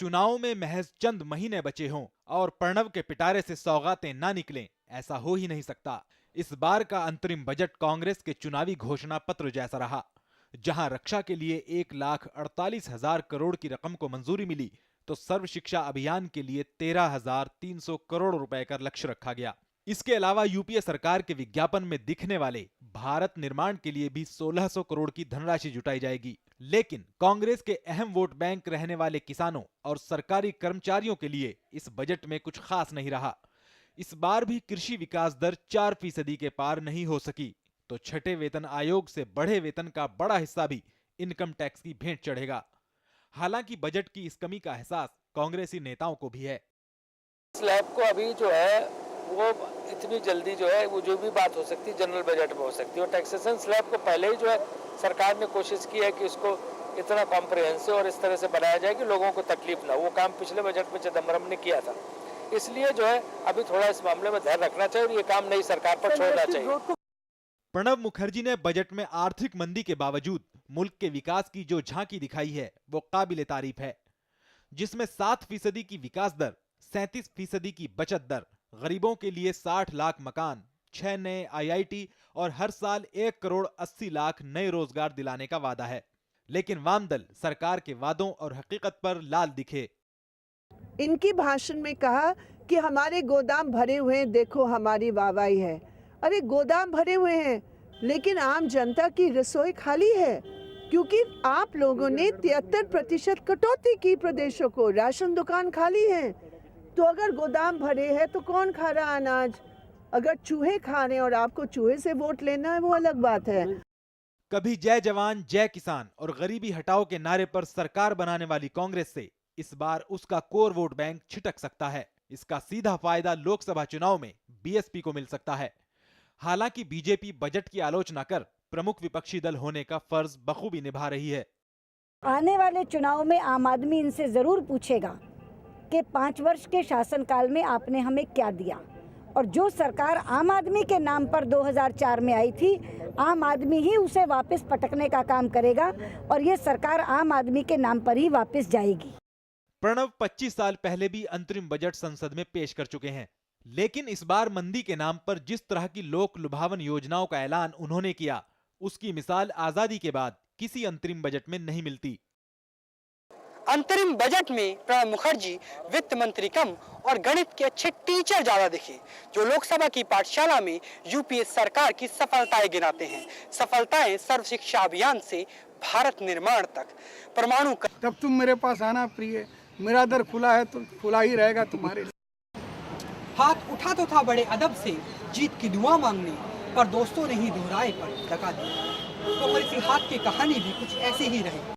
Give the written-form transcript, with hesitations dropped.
चुनाव में महज चंद महीने बचे हों और प्रणव के पिटारे से सौगातें ना निकलें, ऐसा हो ही नहीं सकता। इस बार का अंतरिम बजट कांग्रेस के चुनावी घोषणा पत्र जैसा रहा, जहां रक्षा के लिए 1,48,000 करोड़ की रकम को मंजूरी मिली, तो सर्व शिक्षा अभियान के लिए 13,300 करोड़ रुपए का लक्ष्य रखा गया। इसके अलावा यूपीए सरकार के विज्ञापन में दिखने वाले भारत निर्माण के लिए भी 1,600 करोड़ की धनराशि जुटाई जाएगी। लेकिन कांग्रेस के अहम वोट बैंक रहने वाले किसानों और सरकारी कर्मचारियों के लिए इस बजट में कुछ खास नहीं रहा। इस बार भी कृषि विकास दर 4% के पार नहीं हो सकी, तो छठे वेतन आयोग से बढ़े वेतन का बड़ा हिस्सा भी इनकम टैक्स की भेंट चढ़ेगा। हालांकि बजट की इस कमी का एहसास कांग्रेसी नेताओं को भी है। स्लैब को अभी जो है वो इतनी जल्दी जो है वो जो भी बात हो सकती है जनरल बजट में हो सकती है, और टैक्सेशन स्लैब को पहले ही जो है सरकार ने कोशिश की है कि उसको इतना कॉम्प्रिहेंसिव और इस तरह से बनाया जाए कि लोगों को तकलीफ ना। वो काम पिछले बजट में चिदम्बरम ने किया था, इसलिए जो है अभी थोड़ा इस मामले में ध्यान रखना चाहिए और ये काम नई सरकार पर छोड़ना चाहिए। प्रणब मुखर्जी ने बजट में आर्थिक मंदी के बावजूद मुल्क के विकास की जो झांकी दिखाई है वो काबिले तारीफ है, जिसमें 7% की विकास दर, 37% की बचत दर, गरीबों के लिए 60 लाख मकान, 6 नए IIT और हर साल 1,80,00,000 नए रोजगार दिलाने का वादा है। लेकिन वामदल सरकार के वादों और हकीकत पर लाल दिखे। इनकी भाषण में कहा कि हमारे गोदाम भरे हुए हैं, देखो हमारी वाहवाही है। अरे गोदाम भरे हुए हैं, लेकिन आम जनता की रसोई खाली है, क्योंकि आप लोगों ने 73% कटौती की प्रदेशों को, राशन दुकान खाली है। तो अगर गोदाम भरे हैं तो कौन खा रहा अनाज? अगर चूहे खा रहे हैं और आपको चूहे से वोट लेना है वो अलग बात है। कभी जय जवान जय किसान और गरीबी हटाओ के नारे पर सरकार बनाने वाली कांग्रेस से इस बार उसका कोर वोट बैंक छिटक सकता है। इसका सीधा फायदा लोकसभा चुनाव में बीएसपी को मिल सकता है। हालांकि बीजेपी बजट की आलोचना कर प्रमुख विपक्षी दल होने का फर्ज बखूबी निभा रही है। आने वाले चुनाव में आम आदमी इनसे जरूर पूछेगा कि 5 वर्ष के शासनकाल में आपने हमें क्या दिया, और जो सरकार आम आदमी के नाम पर 2004 में आई थी, आम आदमी ही उसे वापस पटकने का काम करेगा और ये सरकार आम आदमी के नाम पर ही वापस जाएगी। प्रणव 25 साल पहले भी अंतरिम बजट संसद में पेश कर चुके हैं, लेकिन इस बार मंदी के नाम पर जिस तरह की लोक लुभावन योजनाओं का ऐलान उन्होंने किया, उसकी मिसाल आजादी के बाद किसी अंतरिम बजट में नहीं मिलती। अंतरिम बजट में प्रणब मुखर्जी वित्त मंत्री कम और गणित के अच्छे टीचर ज्यादा दिखे, जो लोकसभा की पाठशाला में यूपीए सरकार की सफलताएं गिनाते हैं। सफलताएं सर्व शिक्षा अभियान से भारत निर्माण तक, परमाणु। तब तुम मेरे पास आना प्रिय, मेरा दर खुला है तो खुला ही रहेगा तुम्हारे लिए। हाथ उठा तो था बड़े अदब से जीत की दुआ मांगने, पर दोस्तों ने ही दोहराए पर लगा दिया। तो इसी हाथ की कहानी भी कुछ ऐसी ही रही।